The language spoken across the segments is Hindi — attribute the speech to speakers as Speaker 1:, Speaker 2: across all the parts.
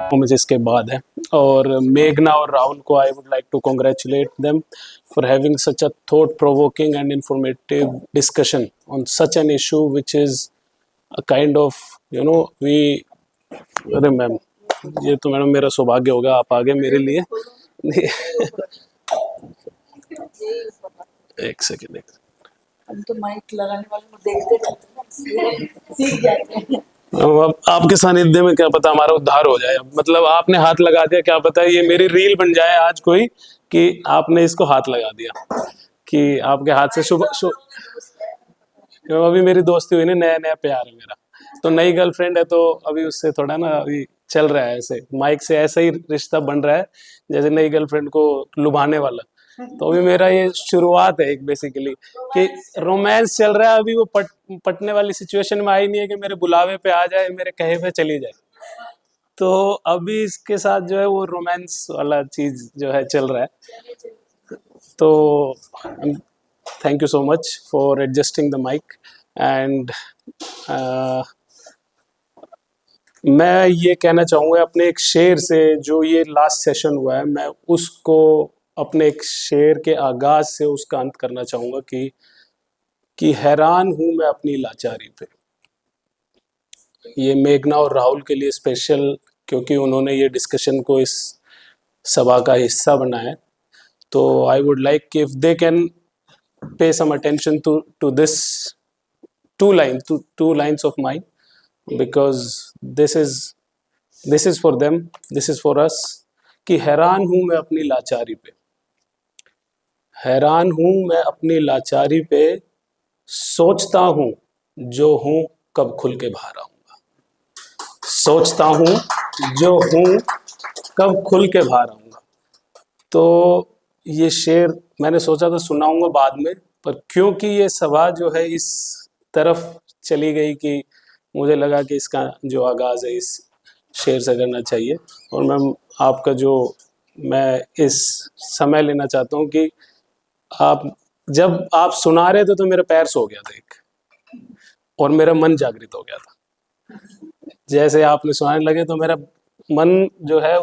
Speaker 1: परफॉर्मेंस इसके बाद है। और मेघना और राहुल को I would like to congratulate them for having such a thought provoking and informative discussion on such an issue which is a kind of we. अरे मैम, ये तो मैडम मेरा सौभाग्य होगा, आप आ गए मेरे लिए। एक सेकेंड।
Speaker 2: हम तो माइक लगाने वाले को देखते रहते हैं, सीख जाते हैं।
Speaker 1: अब आपके सानिध्य में क्या पता हमारा उद्धार हो जाए। मतलब आपने हाथ लगा दिया, क्या पता ये मेरी रील बन जाए आज कोई, कि आपने इसको हाथ लगा दिया, कि आपके हाथ से शुभ अभी मेरी दोस्ती हुई ना, नया नया प्यार है मेरा, तो नई गर्लफ्रेंड है, तो अभी उससे थोड़ा ना अभी चल रहा है, ऐसे माइक से ऐसा ही रिश्ता बन रहा है जैसे नई गर्लफ्रेंड को लुभाने वाला। तो अभी मेरा ये शुरुआत है एक बेसिकली, कि रोमांस चल रहा है अभी, वो पटने वाली सिचुएशन में आई नहीं है कि मेरे बुलावे पे आ जाए, मेरे कहे पे चली जाए। तो अभी इसके साथ जो है वो रोमांस वाला चीज जो है चल रहा है। तो thank you so much for adjusting the mic. And मैं ये कहना चाहूँगा अपने एक शेर से, जो ये लास्ट सेशन हुआ है, मैं उसको अपने एक शेर के आगाज से उसका अंत करना चाहूँगा कि हैरान हूँ मैं अपनी लाचारी पे। ये मेघना और राहुल के लिए स्पेशल, क्योंकि उन्होंने ये डिस्कशन को इस सभा का हिस्सा बनाया। तो आई would like if they can pay some attention to this two lines of mine, because this is for them, this is for us। कि हैरान हूं मैं अपनी लाचारी पे, हैरान हूं मैं अपनी लाचारी पे, सोचता हूं जो हूं कब खुल के बाहर आऊंगा, सोचता हूं जो हूं कब खुल के बाहर आऊंगा। तो ये शेर मैंने सोचा था सुनाऊंगा बाद में, पर क्योंकि ये सभा जो है इस तरफ चली गई कि मुझे लगा कि इसका जो आगाज है इस शेर से करना चाहिए। और मैं इस समय लेना चाहता हूँ कि जब आप सुना रहे थे तो मेरा पैर सो गया था एक, और मेरा मन जागृत हो गया था। जैसे आपने सुनाने लगे तो मेरा मन जो है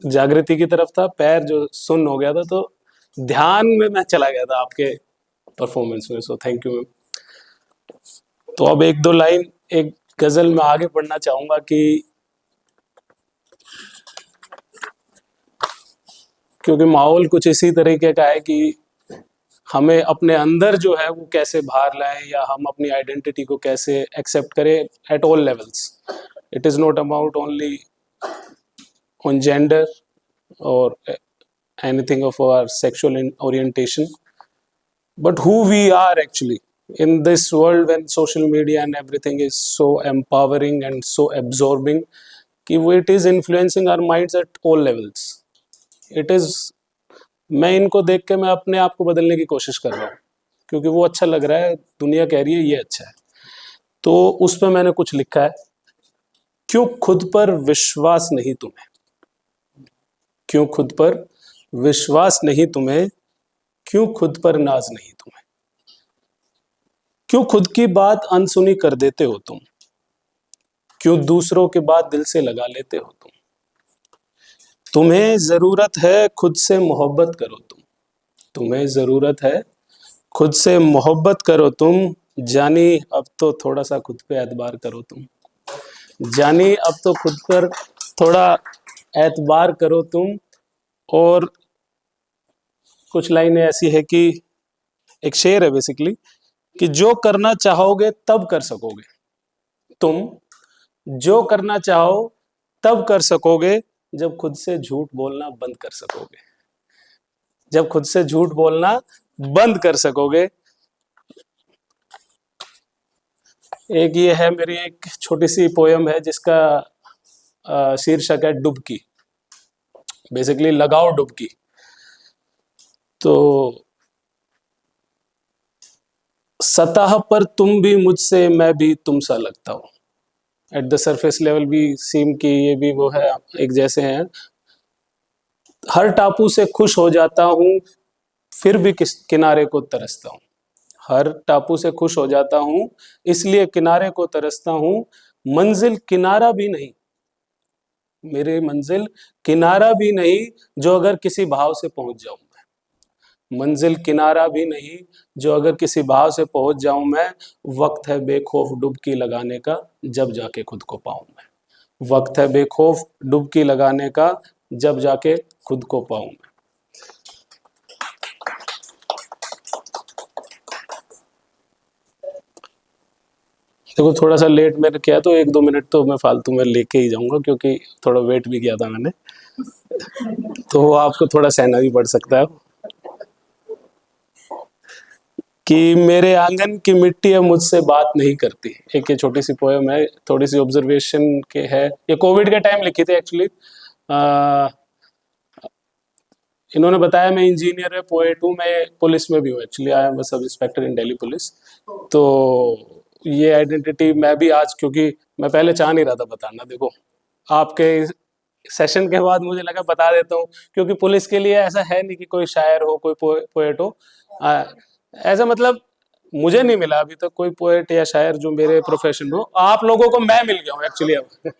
Speaker 1: जागृति की तरफ था, पैर जो सुन्न हो गया था, तो ध्यान में मैं चला गया था आपके परफॉर्मेंस में। So thank you ma'am. तो अब एक दो लाइन एक गजल में आगे बढ़ना चाहूंगा कि क्योंकि माहौल कुछ इसी तरीके का है कि हमें अपने अंदर जो है वो कैसे बाहर लाएं, या हम अपनी आइडेंटिटी को कैसे एक्सेप्ट करें at all levels. It is not about only on gender or anything of our sexual orientation, but who we are actually in this world when social media and everything is so empowering and so absorbing कि it is influencing our minds at all levels। it is मैं इनको देख के मैं अपने आप को बदलने की कोशिश कर रहा हूँ, क्योंकि वो अच्छा लग रहा है, दुनिया कह रही है ये अच्छा है। तो उस पर मैंने कुछ लिखा है, क्यों खुद पर विश्वास नहीं तुम्हें, क्यों खुद पर विश्वास नहीं तुम्हें, क्यों खुद पर नाज नहीं तुम्हें, क्यों खुद की बात अनसुनी कर देते हो तुम, क्यों दूसरों के बात दिल से लगा लेते हो तुम, तुम्हें जरूरत है खुद से मोहब्बत करो तुम, तुम्हें जरूरत है खुद से मोहब्बत करो तुम, जानी अब तो थोड़ा सा खुद पे एतबार करो तुम, जानी अब तो खुद पर थोड़ा एतबार करो तुम। और कुछ लाइनें ऐसी है कि एक शेर है बेसिकली कि जो करना चाहोगे तब कर सकोगे तुम, जो करना चाहो तब कर सकोगे, जब खुद से झूठ बोलना बंद कर सकोगे, जब खुद से झूठ बोलना बंद कर सकोगे। एक ये है मेरी एक छोटी सी पोयम है जिसका शीर्षक है डुबकी, बेसिकली लगाओ डुबकी। तो सतह पर तुम भी मुझसे, मैं भी तुम सा लगता हूँ, एट द सरफेस लेवल भी सीम की ये भी वो है, एक जैसे हैं। हर टापू से खुश हो जाता हूँ, फिर भी किनारे को तरसता हूँ, हर टापू से खुश हो जाता हूँ, इसलिए किनारे को तरसता हूँ, मंजिल किनारा भी नहीं, मेरी मंजिल किनारा भी नहीं जो अगर किसी भाव से पहुंच जाऊं मैं। मंजिल किनारा भी नहीं जो अगर किसी भाव से पहुंच जाऊं मैं। वक्त है बेखौफ डुबकी लगाने का जब जाके खुद को पाऊं मैं। वक्त है बेखौफ डुबकी लगाने का जब जाके खुद को पाऊं मैं। देखो थोड़ा सा लेट मैंने किया तो 1-2 मिनट तो मैं फालतू में लेके ही जाऊंगा, क्योंकि थोड़ा वेट भी किया था मैंने, तो वो आपको थोड़ा सहना भी पड़ सकता है। कि मेरे आंगन की मिट्टी अब मुझसे बात नहीं करती। एक ये छोटी सी पोएम है, थोड़ी सी ऑब्जर्वेशन के है, ये कोविड के टाइम लिखी थी एक्चुअली। इन्होंने बताया मैं इंजीनियर है, पोएट हूँ, मैं पुलिस में भी हूँ actually, I am sub inspector in Delhi police. तो ये आइडेंटिटी मैं भी आज, क्योंकि मैं पहले चाह नहीं रहा था बताना, देखो आपके सेशन के बाद मुझे लगा बता देता हूँ, क्योंकि पुलिस के लिए ऐसा है नहीं कि कोई शायर हो, कोई पोएट हो। ऐसा मतलब मुझे नहीं मिला अभी तक कोई पोएट या शायर जो मेरे प्रोफेशन हो। आप लोगों को मैं मिल गया हूँ एक्चुअली अब।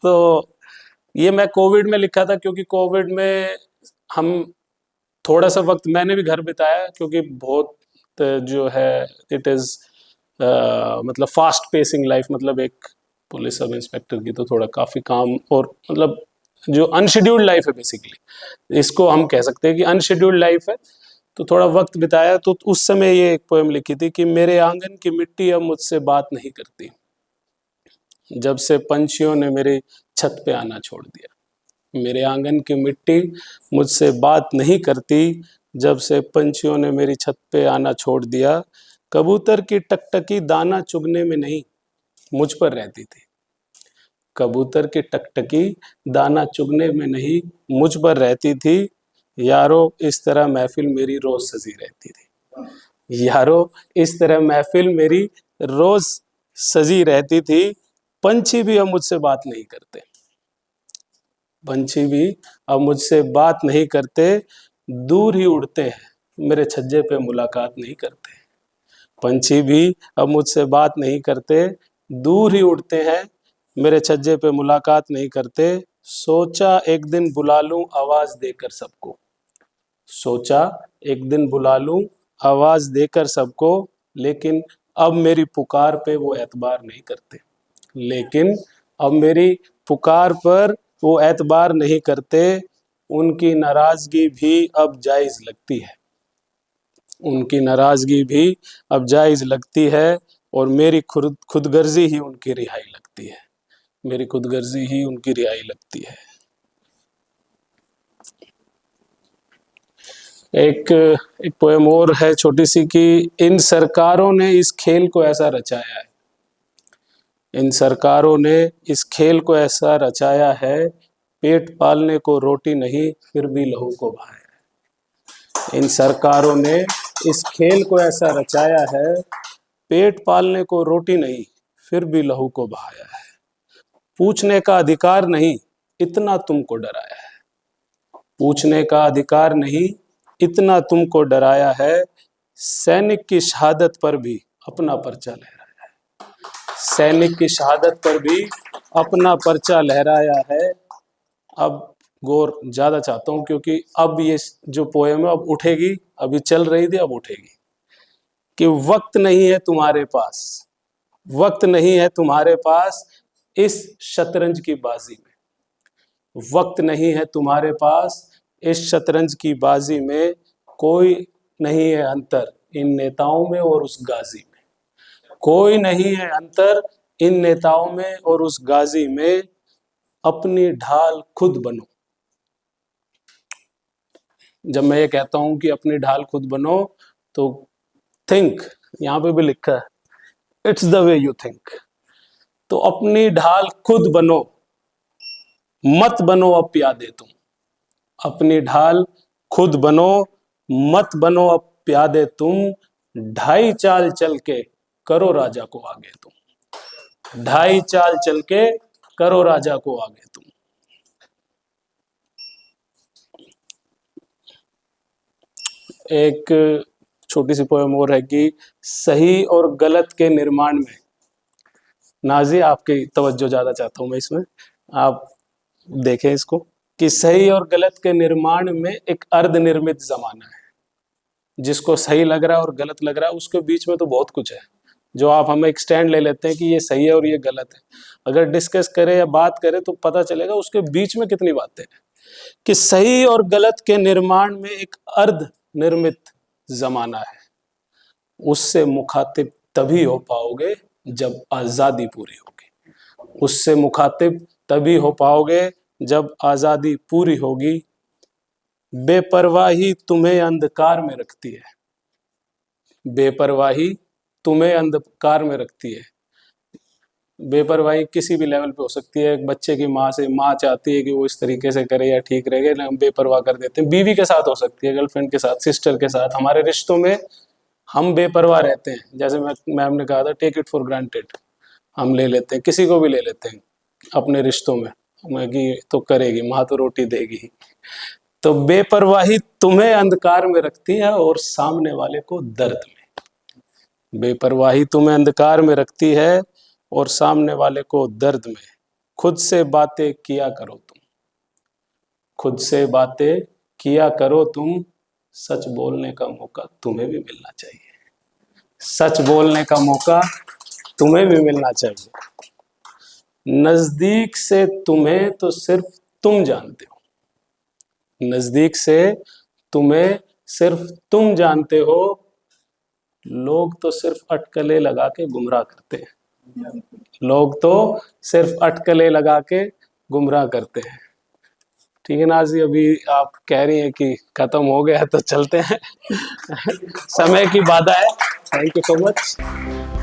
Speaker 1: तो ये मैं कोविड में लिखा था, क्योंकि कोविड में हम थोड़ा सा वक्त मैंने भी घर बिताया, क्योंकि बहुत जो है इट इज मतलब फास्ट पेसिंग लाइफ, मतलब एक पुलिस सब इंस्पेक्टर की तो थोड़ा काफी काम, और मतलब जो अनशेड्यूल्ड लाइफ है बेसिकली, इसको हम कह सकते हैं कि अनशेड्यूल्ड लाइफ है। तो थोड़ा वक्त बिताया, तो उस समय ये एक पोएम लिखी थी कि मेरे आंगन की मिट्टी अब मुझसे बात नहीं करती जब से पंछियों ने मेरे छत पे आना छोड़ दिया। मेरे आंगन की मिट्टी मुझसे बात नहीं करती जब से पंछियों ने मेरी छत पे आना छोड़ दिया। कबूतर की टकटकी दाना चुगने में नहीं मुझ पर रहती थी। कबूतर की टकटकी दाना चुगने में नहीं मुझ पर रहती थी। यारो इस तरह महफिल मेरी रोज सजी रहती थी। यारो इस तरह महफिल मेरी रोज सजी रहती थी। पंछी भी अब मुझसे बात नहीं करते। पंछी भी अब मुझसे बात नहीं करते, दूर ही उड़ते हैं मेरे छज्जे पे मुलाकात नहीं करते। पंछी भी अब मुझसे बात नहीं करते, दूर ही उड़ते हैं मेरे छज्जे पे मुलाकात नहीं करते। सोचा एक दिन बुला लूं आवाज देकर सबको। सोचा एक दिन बुला लूं आवाज देकर सबको, लेकिन अब मेरी पुकार पे वो एतबार नहीं करते। लेकिन अब मेरी पुकार पर वो एतबार नहीं करते। उनकी नाराजगी भी अब जायज लगती है। उनकी नाराजगी भी अब जायज लगती है, और मेरी खुदगर्जी ही उनकी रिहाई लगती है। मेरी खुदगर्जी ही उनकी रिहाई लगती है। एक एक पोएम और है छोटी सी कि इन सरकारों ने इस खेल को ऐसा रचाया है। इन सरकारों ने इस खेल को ऐसा रचाया है, पेट पालने को रोटी नहीं फिर भी लहू को भाया है। इन सरकारों ने इस खेल को ऐसा रचाया है, पेट पालने को रोटी नहीं फिर भी लहू को बहाया है। पूछने का अधिकार नहीं इतना तुमको डराया है। पूछने का अधिकार नहीं इतना तुमको डराया है। सैनिक की शहादत पर भी अपना पर्चा लहराया है। सैनिक की शहादत पर भी अपना पर्चा लहराया है। अब गौर ज्यादा चाहता हूं, क्योंकि अब ये जो पोएम है अब उठेगी, अभी चल रही थी अब उठेगी। कि वक्त नहीं है तुम्हारे पास, वक्त नहीं है तुम्हारे पास इस शतरंज की बाजी में। वक्त नहीं है तुम्हारे पास इस शतरंज की बाजी में। कोई नहीं है अंतर इन नेताओं में और उस गाजी में। कोई नहीं है अंतर इन नेताओं में और उस गाजी में। अपनी ढाल खुद बनो। जब मैं ये कहता हूं कि अपनी ढाल खुद बनो, तो थिंक, यहां पे भी लिखा है it's the way you think. तो अपनी ढाल खुद बनो, मत बनो अब प्यादे तुम। अपनी ढाल खुद बनो, मत बनो अब प्यादे तुम। 2.5 चाल चल के करो राजा को आगे तुम। 2.5 चाल चल के करो राजा को आगे तुम। एक छोटी सी पोएम और है कि सही और गलत के निर्माण में, नाजी आपकी तवज्जो ज्यादा चाहता हूं मैं इसमें, आप देखें इसको कि सही और गलत के निर्माण में एक अर्धनिर्मित जमाना है। जिसको सही लग रहा है और गलत लग रहा है उसके बीच में तो बहुत कुछ है, जो आप हमें एक स्टैंड ले लेते हैं कि ये सही है और ये गलत है। अगर डिस्कस करें या बात करें तो पता चलेगा उसके बीच में कितनी बातें हैं, कि सही और गलत के निर्माण में एक अर्ध निर्मित जमाना है। उससे मुखातिब तभी हो पाओगे जब आजादी पूरी होगी। उससे मुखातिब तभी हो पाओगे जब आजादी पूरी होगी। बेपरवाही तुम्हें अंधकार में रखती है। बेपरवाही तुम्हें अंधकार में रखती है। बेपरवाही किसी भी लेवल पे हो सकती है। एक बच्चे की माँ से, माँ चाहती है कि वो इस तरीके से करे या ठीक रहेगा, लेकिन हम बेपरवाह कर देते हैं। बीवी के साथ हो सकती है, गर्लफ्रेंड के साथ, सिस्टर के साथ। हमारे रिश्तों में हम बेपरवाह रहते हैं। जैसे मैम ने कहा था, टेक इट फॉर ग्रांटेड, हम ले लेते हैं, किसी को भी ले लेते हैं अपने रिश्तों में, कि तो करेगी, माँ तो रोटी देगी। तो बेपरवाही तुम्हें अंधकार में रखती है और सामने वाले को दर्द में। बेपरवाही तुम्हें अंधकार में रखती है और सामने वाले को दर्द में। खुद से बातें किया करो तुम, खुद से बातें किया करो तुम। सच बोलने का मौका तुम्हें भी मिलना चाहिए। सच बोलने का मौका तुम्हें भी मिलना चाहिए। नजदीक से तुम्हें तो सिर्फ तुम जानते हो। नजदीक से तुम्हें सिर्फ तुम जानते हो। लोग तो सिर्फ अटकलें लगा के गुमराह करते हैं। लोग तो सिर्फ अटकलें लगा के गुमराह करते हैं। ठीक है नाजी, अभी आप कह रही हैं कि खत्म हो गया तो चलते हैं। समय की बाधा है। Thank you so much.